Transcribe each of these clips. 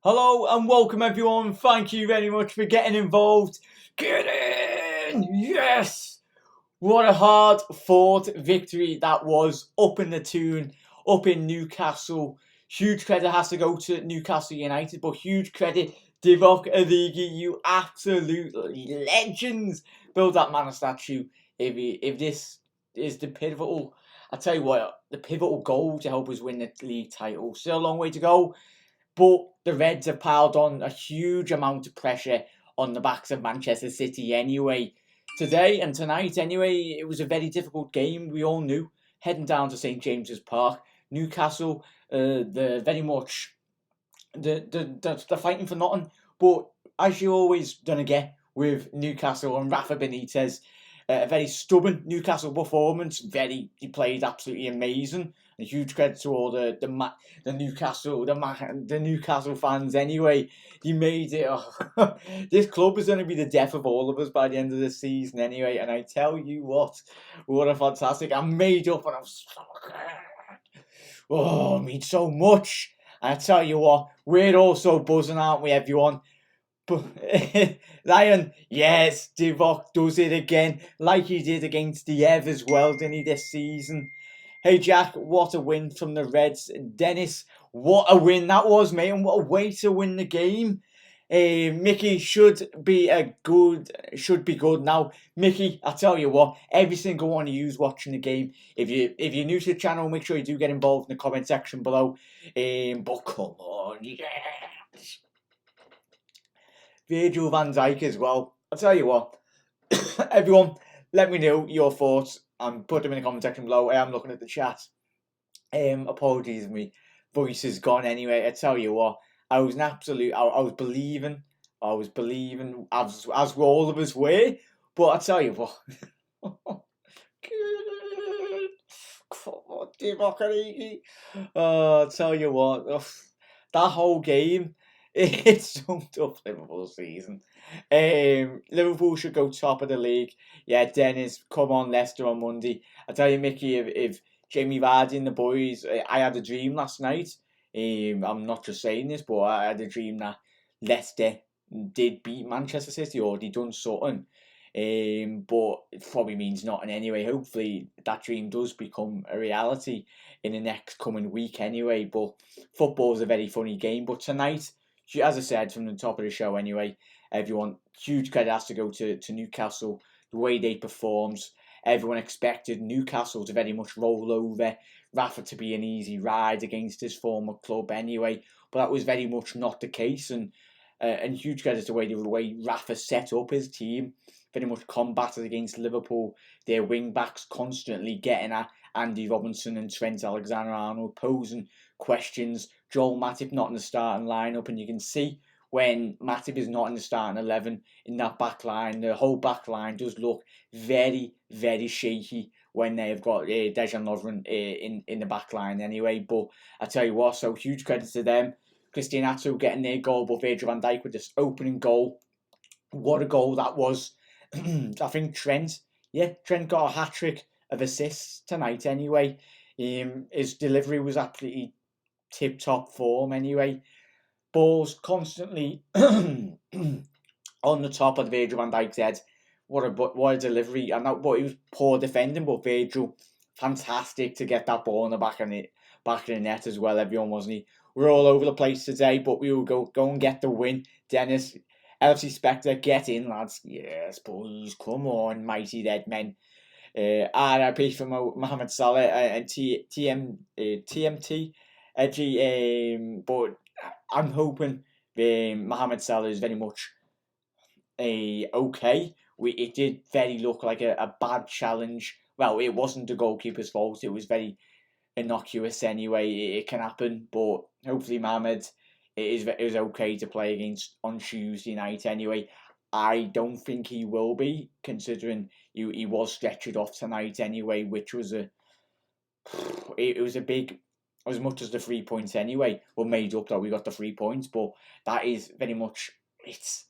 Hello and welcome everyone. Thank you very much for getting involved. Get in! Yes! What a hard fought victory that was up in the Toon, up in Newcastle. Huge credit has to go to Newcastle United, but huge credit Divock Origi, you absolutely legends. Build that man a statue. If this is the pivotal, I tell you what, the pivotal goal to help us win the league title. Still a long way to go. But the Reds have piled on a huge amount of pressure on the backs of Manchester City anyway. Today and tonight, anyway, it was a very difficult game. We all knew heading down to St James's Park. Newcastle, they're very much they're fighting for nothing. But as you always gonna get with Newcastle and Rafa Benitez, a very stubborn Newcastle performance. He played absolutely amazing. A huge credit to all the Newcastle fans. Anyway, he made it. Oh, this club is going to be the death of all of us by the end of the season. Anyway, and I tell you what a fantastic! I'm made up, and I'm so oh, means so much. I tell you what, we're all so buzzing, aren't we, everyone? But Ryan, yes, Divock does it again, like he did against the Ev as well, didn't he, this season? Hey Jack, what a win from the Reds. Dennis, what a win that was, mate, and what a way to win the game. Mickey should be good now. Mickey, I tell you what, every single one of you's watching the game. If you're new to the channel, make sure you do get involved in the comment section below. But come on, yeah. Virgil van Dijk as well. I'll tell you what, everyone, let me know your thoughts and put them in the comment section below. I am looking at the chat. Apologies, my voice is gone anyway. I tell you what, I was an absolute. I was believing. As all of us were. But I tell you what, come on, Divock Origi. I tell you what, that whole game. It summed up Liverpool's season. Liverpool should go top of the league. Yeah, Dennis, come on, Leicester on Monday. I tell you, Mickey, if Jamie Vardy and the boys, I had a dream last night. I'm not just saying this, but I had a dream that Leicester did beat Manchester City or they done something. But it probably means nothing anyway. Hopefully that dream does become a reality in the next coming week anyway. But football is a very funny game. But tonight, as I said from the top of the show anyway, everyone, huge credit has to go to Newcastle, the way they performed. Everyone expected Newcastle to very much roll over, Rafa to be an easy ride against his former club anyway, but that was very much not the case, and huge credit to the way Rafa set up his team, very much combated against Liverpool, their wing-backs constantly getting at Andy Robinson and Trent Alexander-Arnold, posing questions. Joel Matip not in the starting lineup, and you can see when Matip is not in the starting 11 in that back line, the whole back line does look very, very shaky when they've got Dejan Lovren in the back line anyway. But I tell you what, so huge credit to them. Christian Atsu getting their goal, but Virgil van Dijk with this opening goal. What a goal that was. I think Trent got a hat-trick of assists tonight anyway. His delivery was absolutely tip-top form anyway. Balls constantly on the top of Virgil van Dijk's head. What a delivery. And that, but it was poor defending, but Virgil, fantastic to get that ball in the back of the net as well, everyone, wasn't he? We're all over the place today, but we will go and get the win. Dennis, LFC Spectre, get in, lads. Yes, boys, come on, mighty dead men. RIP for Mohamed Salah and TMT edgy. But I'm hoping Mohamed Salah is very much okay. It did very look like a bad challenge. Well, it wasn't the goalkeeper's fault. It was very innocuous anyway. It can happen, but hopefully Mohamed is okay to play against on Tuesday night anyway. I don't think he will be, considering he was stretchered off tonight anyway, which was it was a big, as much as the 3 points anyway were made up that we got the 3 points, but that is very much it's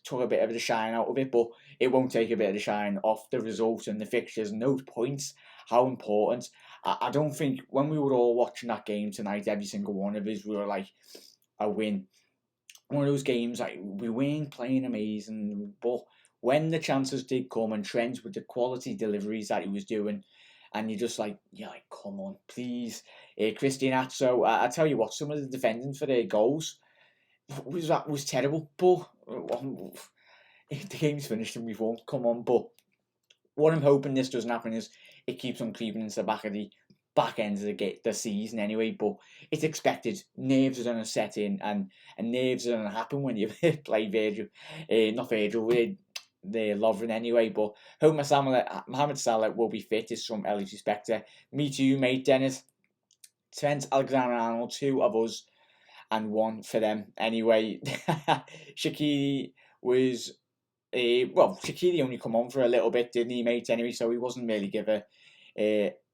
took a bit of the shine out of it, but it won't take a bit of the shine off the results and the fixtures and those points. How important. I don't think when we were all watching that game tonight, every single one of us, we were like, a win. One of those games, like, we weren't playing amazing, but when the chances did come, and Trent with the quality deliveries that he was doing, and you're like, come on, please. Christian Atso, I tell you what, some of the defending for their goals was terrible, but if the game's finished and we've won, come on. But what I'm hoping this doesn't happen is it keeps on creeping into the back end of the season anyway. But it's expected. Nerves are going to set in, and nerves are going to happen when you play Virgil. Not Virgil, they're Lovren anyway. But hope Mohamed Salah will be fit is some Ellie's respecter. Me too, mate, Dennis. Trent Alexander-Arnold, 2 of us and 1 for them anyway. Shaqiri was Shaqiri only come on for a little bit, didn't he, mate? Anyway, so he wasn't really given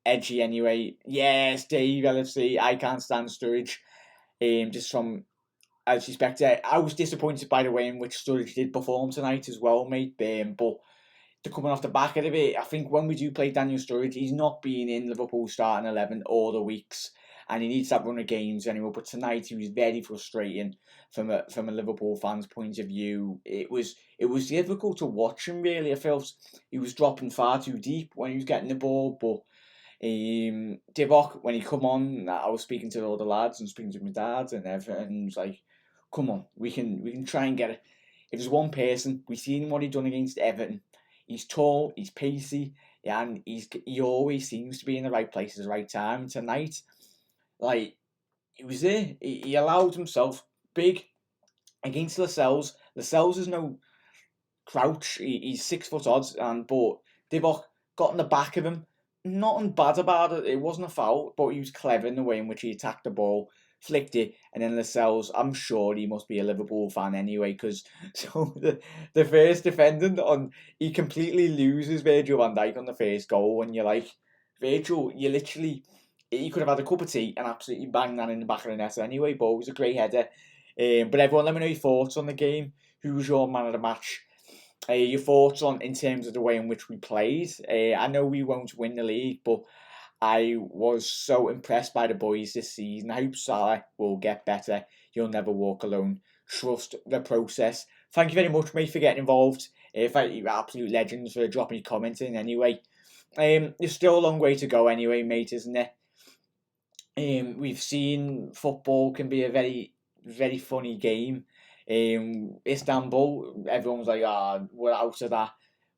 edgy anyway. Yes, Dave, LFC, I can't stand Sturridge. Just from as respect, I was disappointed by the way in which Sturridge did perform tonight as well, mate. But to coming off the back of it, I think when we do play Daniel Sturridge, he's not been in Liverpool starting 11 all the weeks, and he needs that run of games anyway. But tonight he was very frustrating from a Liverpool fan's point of view. It was difficult to watch him really. I felt he was dropping far too deep when he was getting the ball. But Divock, when he come on, I was speaking to all the lads and speaking to my dad and everything, and he was like, "Come on, we can try and get it." If there's one person, we've seen what he done against Everton. He's tall, he's pacey, and he always seems to be in the right place at the right time. Tonight, like, he was there. He allowed himself big against Lascelles. Lascelles is no crouch. He's 6 foot odd, but Divock got in the back of him. Nothing bad about it. It wasn't a foul, but he was clever in the way in which he attacked the ball, flicked it, and then Lascelles, I'm sure he must be a Liverpool fan anyway, because so the first defendant he completely loses Virgil van Dijk on the first goal, and you're like, Virgil, you could have had a cup of tea and absolutely banged that in the back of the net anyway, but it was a great header. But everyone, let me know your thoughts on the game. Who was your man of the match? Your thoughts in terms of the way in which we played. I know we won't win the league, but I was so impressed by the boys this season. I hope Salah will get better. You'll never walk alone. Trust the process. Thank you very much, mate, for getting involved. Thank you, absolute legends, for dropping your comments in anyway. There's still a long way to go anyway, mate, isn't there? We've seen football can be a very, very funny game. Istanbul, everyone's like, we're out of that.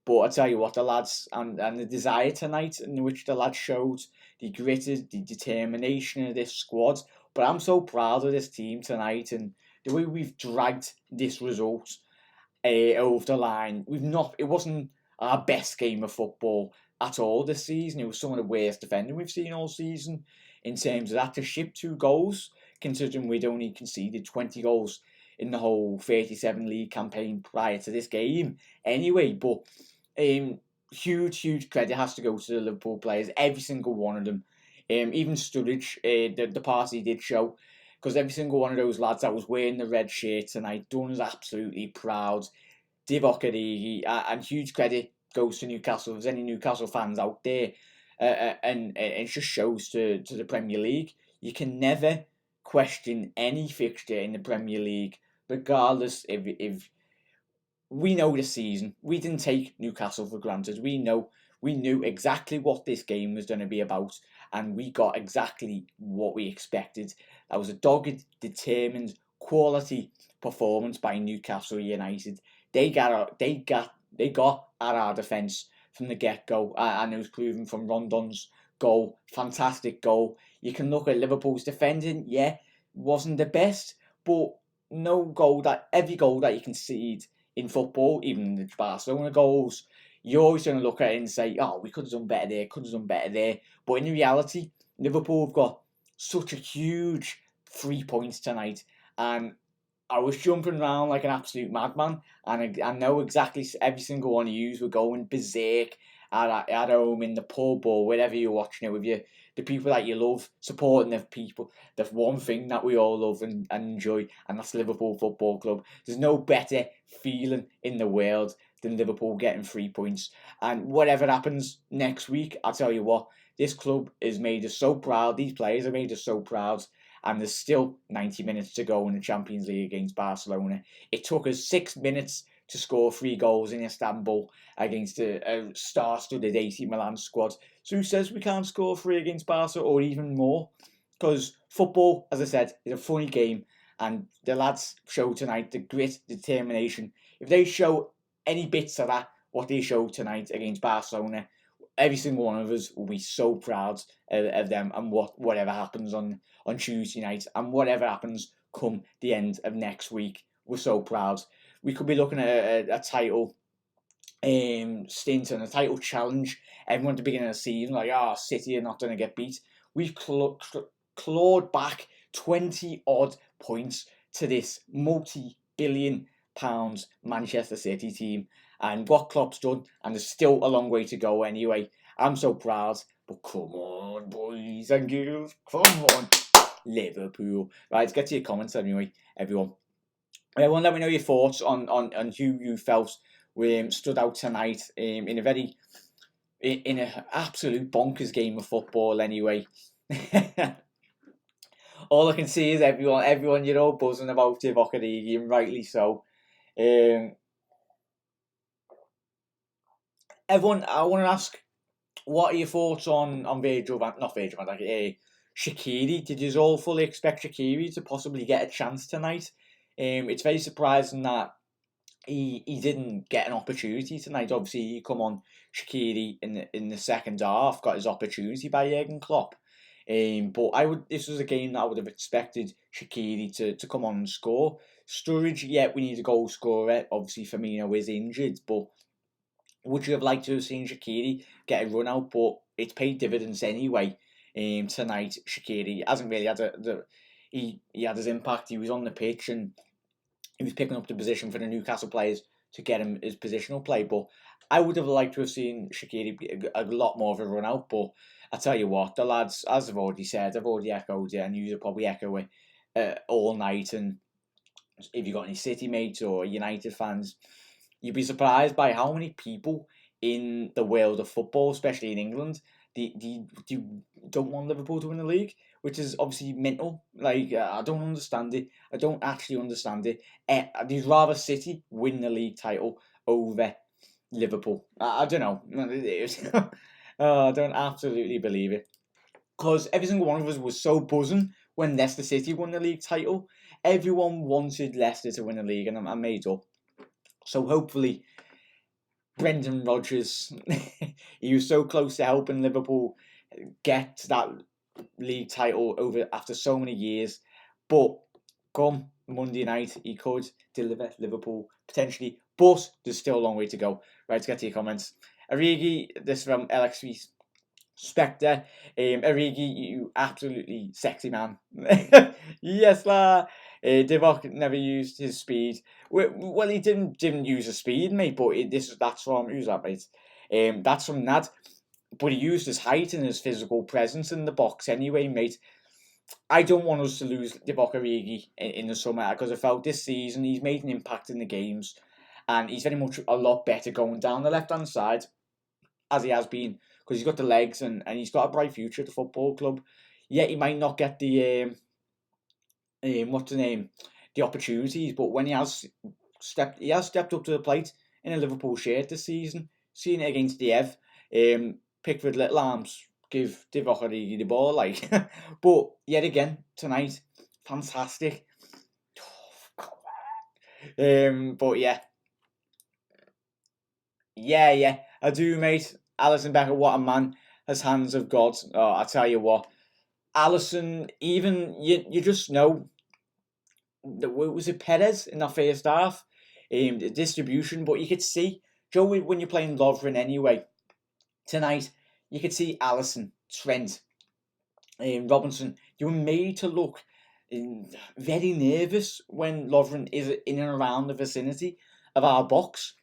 But I tell you what, the lads and the desire tonight in which the lads showed, the grit, the determination of this squad. But I'm so proud of this team tonight and the way we've dragged this result over the line. It wasn't our best game of football at all this season. It was some of the worst defending we've seen all season in terms of that. To ship 2 goals, considering we'd only conceded 20 goals in the whole 37 league campaign prior to this game anyway. But huge credit has to go to the Liverpool players, every single one of them. Even Sturridge, the party did show, because every single one of those lads that was wearing the red shirt tonight done us absolutely proud. Divock Origi, and huge credit goes to Newcastle. If there's any Newcastle fans out there, and it just shows to the Premier League, you can never question any fixture in the Premier League, regardless if we know this season, we didn't take Newcastle for granted. We knew exactly what this game was going to be about, and we got exactly what we expected. That was a dogged, determined, quality performance by Newcastle United. They got at our defence from the get-go, and it was proven from Rondon's goal. Fantastic goal. You can look at Liverpool's defending, wasn't the best, but every goal that you concede in football, even the Barcelona goals, you're always going to look at it and say, we could have done better there, But in reality, Liverpool have got such a huge 3 points tonight, and I was jumping around like an absolute madman, and I know exactly every single one of you were going berserk at home, in the pub, or wherever you're watching it with the people that you love, supporting the people. There's one thing that we all love and enjoy, and that's Liverpool Football Club. There's no better feeling in the world than Liverpool getting 3 points. And whatever happens next week, I'll tell you what, This club has made us so proud. These players have made us so proud. And there's still 90 minutes to go in the Champions League against Barcelona. It took us 6 minutes to score 3 goals in Istanbul against a star-studded AC Milan squad. So who says we can't score 3 against Barca or even more? Because football, as I said, is a funny game. And the lads show tonight the grit, determination. If they show any bits of that, what they showed tonight against Barcelona, every single one of us will be so proud of them and whatever happens on Tuesday night and whatever happens come the end of next week. We're so proud. We could be looking at a title stint and a title challenge. Everyone at the beginning of the season, like, City are not going to get beat. We've clawed back 20 odd points to this multi-billion pounds Manchester City team, and what Klopp's done, and there's still a long way to go anyway. I'm so proud, but come on, boys and girls, come on, Liverpool. Right, let's get to your comments anyway, everyone. Everyone, let me know your thoughts on who you felt stood out tonight in an absolute bonkers game of football anyway. All I can see is everyone, you know, buzzing about Divock Origi, and rightly so. Everyone, I want to ask, what are your thoughts on Shaqiri? Did you all fully expect Shaqiri to possibly get a chance tonight? It's very surprising that he didn't get an opportunity tonight. Obviously, he come on Shaqiri in the second half, got his opportunity by Jurgen Klopp. But this was a game that I would have expected Shaqiri to come on and score. Sturridge, yeah, we need a goal scorer. Obviously, Firmino is injured, but would you have liked to have seen Shaqiri get a run out? But it's paid dividends anyway. Tonight, Shaqiri hasn't really had he had his impact. He was on the pitch and he was picking up the position for the Newcastle players to get him his positional play. But I would have liked to have seen Shaqiri be a lot more of a run out. But I tell you what, the lads, as I've already said, I've already echoed it, and you'll probably echo it all night. And if you've got any City mates or United fans, you'd be surprised by how many people in the world of football, especially in England, they don't want Liverpool to win the league, which is obviously mental. Like, I don't understand it. I don't actually understand it. They'd rather City win the league title over Liverpool. I don't know. I don't absolutely believe it. Because every single one of us was so buzzing when Leicester City won the league title. Everyone wanted Leicester to win the league, and I'm made up. So hopefully, Brendan Rodgers, he was so close to helping Liverpool get that league title over after so many years. But come Monday night, he could deliver Liverpool potentially, but there's still a long way to go. Right, let's get to your comments. Origi, this from LXV Spectre. Origi, you absolutely sexy man. Yes, la. Divock never used his speed. Well, he didn't use his speed, mate. But that's from who's that, mate? That's from Nad. But he used his height and his physical presence in the box anyway, mate. I don't want us to lose Divock Origi in the summer, because I felt this season he's made an impact in the games, and he's very much a lot better going down the left hand side, as he has been, because he's got the legs and he's got a bright future at the football club. Yet he might not get the the opportunities, but when he has stepped up to the plate in a Liverpool shirt this season. Seen it against Diev, Pickford little arms give Divock Origi the ball, like. But yet again tonight, fantastic. But yeah, I do, mate. Alisson Becker, what a man, has hands of God. Oh, I tell you what, Alisson, even you just know. Was it Perez in that first half? The distribution, but you could see, Joe, when you're playing Lovren anyway, tonight, you could see Alisson, Trent, Robinson, you were made to look very nervous when Lovren is in and around the vicinity of our box.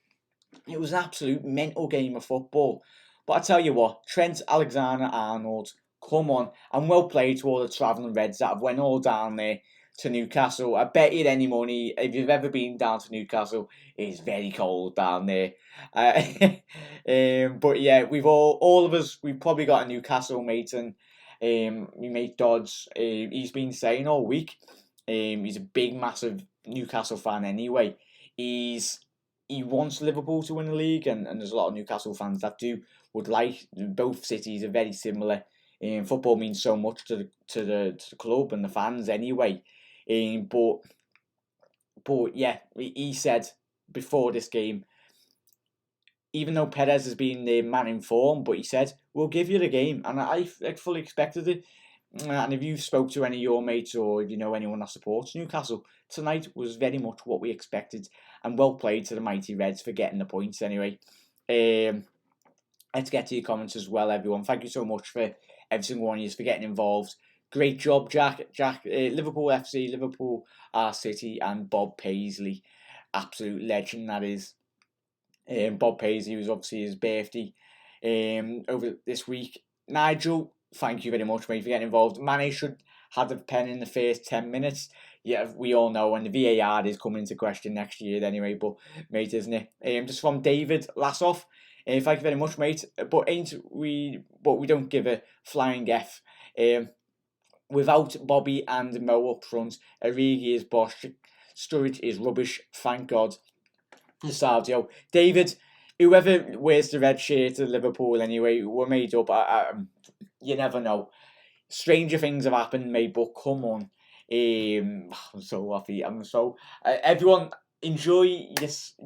It was an absolute mental game of football. But I tell you what, Trent Alexander-Arnold, come on, and well played to all the travelling Reds that have went all down there to Newcastle. I bet you any money, if you've ever been down to Newcastle, it's very cold down there. Uh, but yeah, we've all of us, we've probably got a Newcastle mate, and my mate Dodds, he's been saying all week, he's a big, massive Newcastle fan anyway. He wants Liverpool to win the league, and there's a lot of Newcastle fans that would like. Both cities are very similar. Football means so much to the club and the fans anyway. But yeah, he said before this game, even though Perez has been the man in form, but he said, we'll give you the game. And I fully expected it. And if you spoke to any of your mates, or if you know anyone that supports Newcastle, tonight was very much what we expected. And well played to the mighty Reds for getting the points anyway. Let's get to your comments as well, everyone. Thank you so much for every single one of you for getting involved. Great job, Jack, Liverpool FC, Liverpool, our City, and Bob Paisley. Absolute legend, that is. Bob Paisley was obviously his birthday over this week. Nigel, thank you very much, mate, for getting involved. Mane should have the pen in the first 10 minutes. Yeah, we all know, and the VAR is coming into question next year anyway, but mate, isn't it? Just from David Lassoff. Thank you very much, mate. But we don't give a flying F. Without Bobby and Mo up front, Origi is bosh. Sturridge is rubbish. Thank God. Sardio. David, whoever wears the red shirt at Liverpool anyway, we're made up. You never know. Stranger things have happened, mate, but come on. I'm so happy. I'm so... everyone, enjoy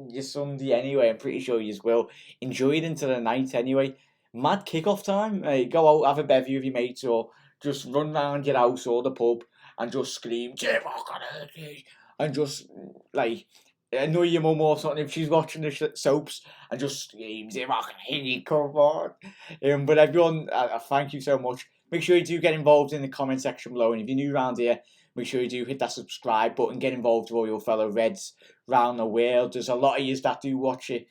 your Sunday anyway. I'm pretty sure you will. Enjoy it into the night anyway. Mad kick-off time. Go out, have a bevy with your mates, or just run round your house or the pub and just scream, and just, like... annoy your mum or something if she's watching the soaps, and just screams, come on. But everyone, thank you so much. Make sure you do get involved in the comment section below, and if you're new around here, make sure you do hit that subscribe button, get involved with all your fellow Reds around the world. There's a lot of you that do watch it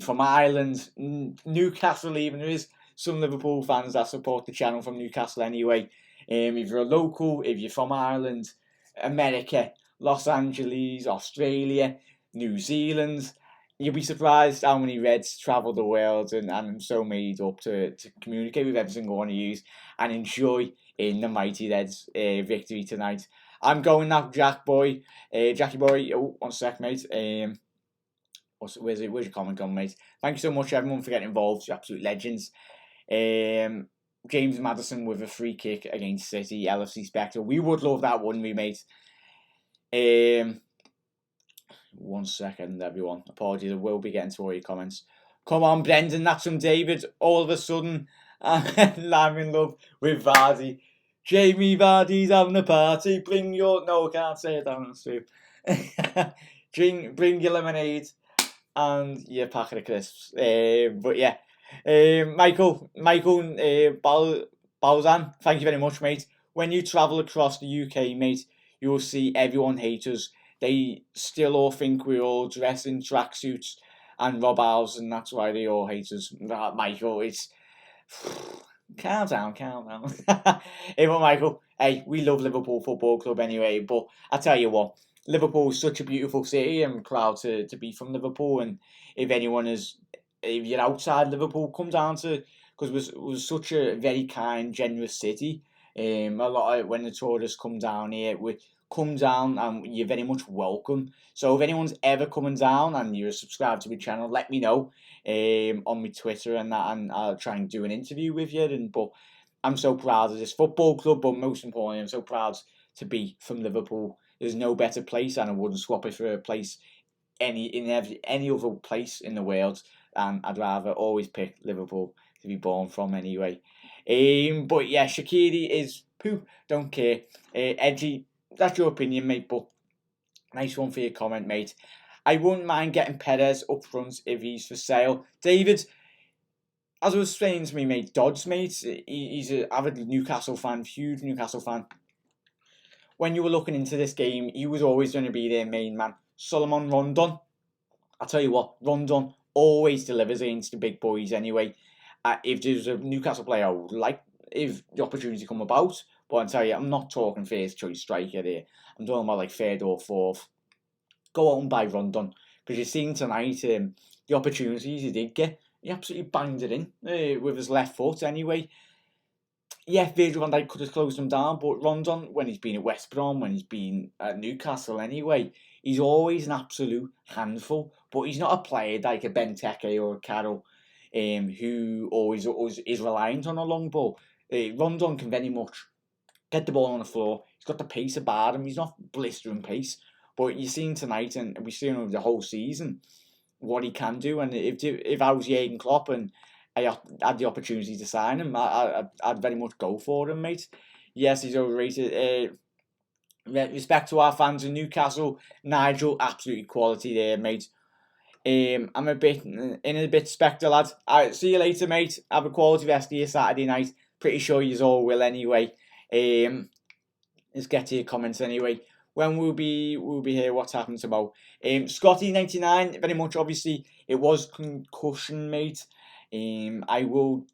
from Ireland, Newcastle even. There is some Liverpool fans that support the channel from Newcastle anyway. If you're a local, if you're from Ireland, America, Los Angeles, Australia, New Zealand, you'll be surprised how many Reds travel the world, and I'm so made up to communicate with every single one of you and enjoy in the mighty Reds victory tonight. I'm going now, Jackie boy. Oh, one sec, mate. Where's your comment gone, mate? Thank you so much, everyone, for getting involved. You're absolute legends. James Maddison with a free kick against City, LFC Spectre. We would love that, wouldn't we, mate? 1 second, everyone. Apologies, I will be getting to all your comments. Come on, Brendan, that's from David. All of a sudden, I'm in love with Vardy. Jamie Vardy's having a party. Bring your... No, I can't say it down the street. Bring your lemonade and your packet of crisps. But yeah. Michael Balzan, thank you very much, mate. When you travel across the UK, mate, you will see everyone hate us. They still all think we're all dressed in tracksuits and Rob House, and that's why they all hate us. Michael, it's... calm down. Hey, well, Michael, hey, we love Liverpool Football Club anyway, but I tell you what, Liverpool is such a beautiful city. I'm proud to be from Liverpool, and if you're outside Liverpool, come down to... because it was such a very kind, generous city. A lot of when the tourists come down here, we come down and you're very much welcome. So if anyone's ever coming down and you're subscribed to my channel, let me know on my Twitter and that, and I'll try and do an interview with you. But I'm so proud of this football club, but most importantly, I'm so proud to be from Liverpool. There's no better place, and I wouldn't swap it for a place any other place in the world. And I'd rather always pick Liverpool to be born from anyway. But yeah, Shaqiri is poop. Don't care. Edgy, that's your opinion, mate. But nice one for your comment, mate. I wouldn't mind getting Perez up front if he's for sale. David, as I was saying to me, mate, Dodds, mate, he's an avid Newcastle fan, huge Newcastle fan. When you were looking into this game, he was always going to be their main man. Solomon Rondon, I'll tell you what, Rondon always delivers against the big boys anyway. If there's a Newcastle player I would like, if the opportunity come about, But I tell you, I'm not talking first choice striker there. I'm talking about like third or fourth. Go out and buy Rondon, because you've seen tonight the opportunities he did get. He absolutely banged it in with his left foot anyway. Yeah, Virgil van Dijk could have closed him down, but Rondon, when he's been at West Brom, when he's been at Newcastle anyway, he's always an absolute handful. But he's not a player like a Benteke or a Carroll, who always is reliant on a long ball. Rondon can very much get the ball on the floor. He's got the pace about him. He's not blistering pace, but you've seen tonight, and we've seen over the whole season, what he can do. And if I was Jurgen Klopp and I had the opportunity to sign him, I'd very much go for him, mate. Yes, he's overrated. Respect to our fans in Newcastle, Nigel, absolutely quality there, mate. I'm a bit spectre, lad. Alright, see you later, mate. Have a quality rest of your Saturday night. Pretty sure you all will anyway. Let's get to your comments anyway. When we'll be here, what's happened tomorrow? Scotty99, very much obviously it was concussion, mate. I will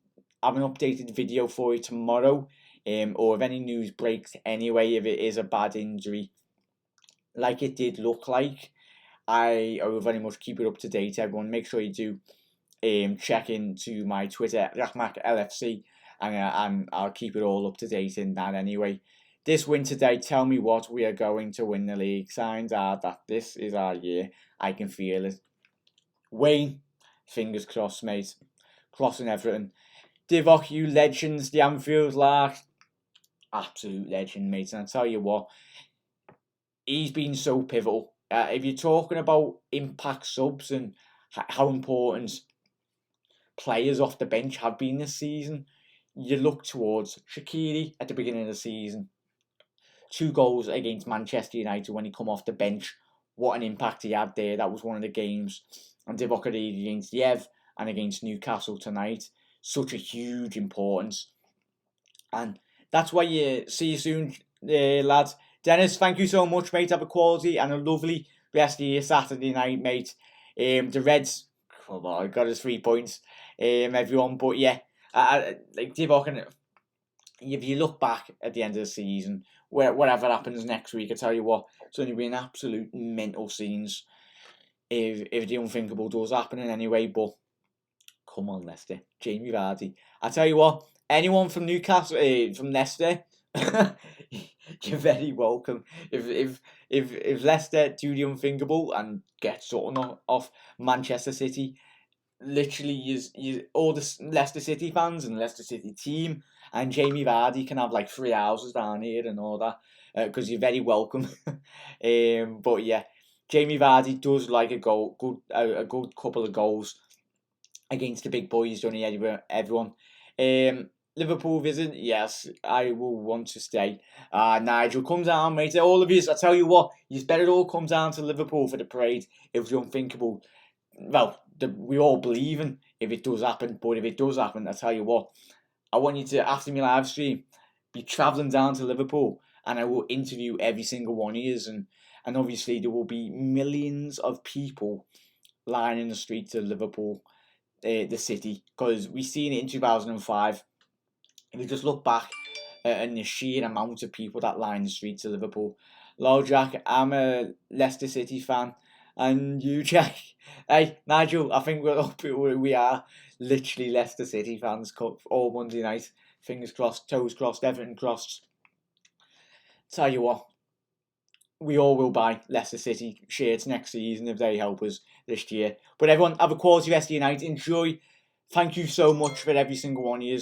have an updated video for you tomorrow. Or if any news breaks anyway, if it is a bad injury, like it did look like, I will very much keep it up to date. Everyone, make sure you do check into my Twitter, RahmakLFC, and I'll keep it all up to date in that anyway. This win today, tell me what, we are going to win the league. Signs are that this is our year. I can feel it. Wayne, fingers crossed, mate. Crossing everything. Divock, you legends. The Anfield Lark, absolute legend, mate. And I tell you what, he's been so pivotal. If you're talking about impact subs and how important players off the bench have been this season, you look towards Shaqiri at the beginning of the season. 2 goals against Manchester United when he come off the bench. What an impact he had there. That was one of the games. And Divock Origi against Yev and against Newcastle tonight. Such a huge importance. And that's why you see you soon, lads. Dennis, thank you so much, mate. Have a quality and a lovely rest of your Saturday night, mate. The Reds, come on, got us 3 points, everyone. But yeah, like Divock, and if you look back at the end of the season, whatever happens next week, I tell you what, it's only been absolute mental scenes if the unthinkable does happen in any way. But come on, Leicester, Jamie Vardy. I tell you what, anyone from Newcastle, from Leicester, you're very welcome. If Leicester do the unthinkable and get something off Manchester City, literally you all the Leicester City fans and Leicester City team and Jamie Vardy can have like 3 houses down here and all that, because you're very welcome. But yeah, Jamie Vardy does like a good couple of goals against the big boys, don't he, everyone? Liverpool visit, yes, I will want to stay. Nigel, come down, mate. All of you, I tell you what, you better all come down to Liverpool for the parade. It was the unthinkable. Well, we all believe in if it does happen, but if it does happen, I tell you what, I want you to, after my live stream, be travelling down to Liverpool, and I will interview every single one of you, and obviously there will be millions of people lining the streets of Liverpool, the city, because we seen it in 2005. If you just look back and the sheer amount of people that line the streets of Liverpool. Hello, Jack. I'm a Leicester City fan. And you, Jack. Hey, Nigel, I think we are literally Leicester City fans all Monday night. Fingers crossed, toes crossed, everything crossed. Tell you what, we all will buy Leicester City shirts next season if they help us this year. But everyone, have a quality rest of your night. Enjoy. Thank you so much for every single one of you.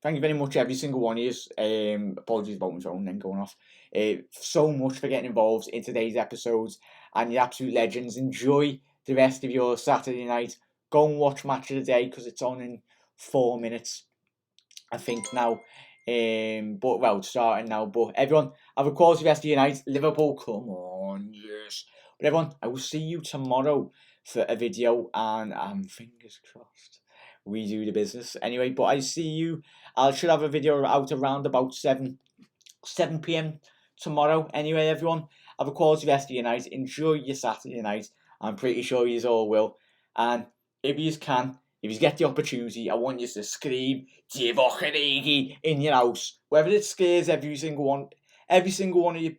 Thank you very much, every single one of you. Apologies about my phone then going off. So much for getting involved in today's episodes, and you're absolute legends. Enjoy the rest of your Saturday night. Go and watch Match of the Day because it's on in 4 minutes, I think now. But well, starting now. But everyone, have a quality rest of your night. Liverpool, come on, yes. But everyone, I will see you tomorrow for a video, and fingers crossed we do the business anyway. But I see you. I should have a video out around about 7 p.m. tomorrow. Anyway, everyone, have a quality rest of your night. Enjoy your Saturday night. I'm pretty sure you all will. And if you can, if you get the opportunity, I want you to scream Divock Origi in your house. Whether it scares every single one of you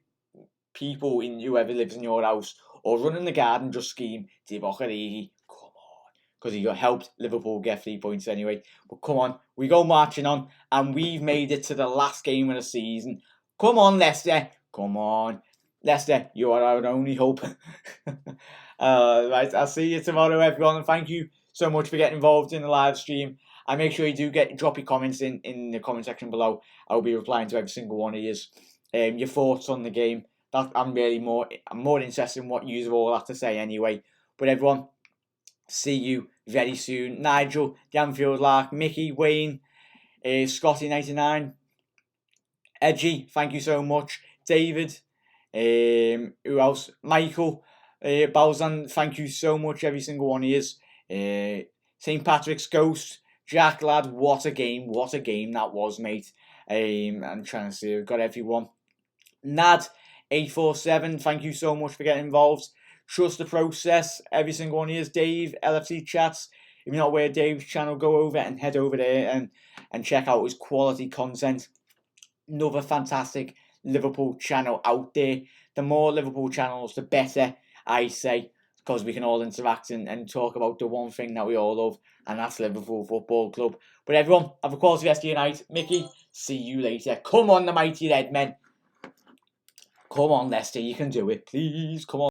people in whoever lives in your house, or run in the garden, just scream Divock Origi. Come on, because he got helped Liverpool get 3 points anyway. But come on, we go marching on, and we've made it to the last game of the season. Come on, Leicester. Come on, Leicester. You are our only hope. Right, I'll see you tomorrow, everyone, and thank you so much for getting involved in the live stream. And make sure you do drop your comments in the comment section below. I'll be replying to every single one of yours. Your thoughts on the game. That I'm more interested in what you all have to say anyway. But everyone, see you very soon. Nigel, the Anfield Lark, Mickey, Wayne, Scotty99, Edgy, thank you so much. David, who else? Michael, Balzan, thank you so much, every single one of yous. St. Patrick's Ghost, Jack lad, what a game that was, mate. I'm trying to see, I've got everyone. Nad 847, thank you so much for getting involved. Trust the process, every single one of yous. Dave, LFC Chats, if you're not aware of Dave's channel, go over and head over there and check out his quality content. Another fantastic Liverpool channel out there. The more Liverpool channels, the better, I say, because we can all interact and talk about the one thing that we all love, and that's Liverpool Football Club. But everyone, have a quality rest of your night. Mickey, see you later. Come on, the mighty Red Men. Come on, Leicester, you can do it. Please, come on.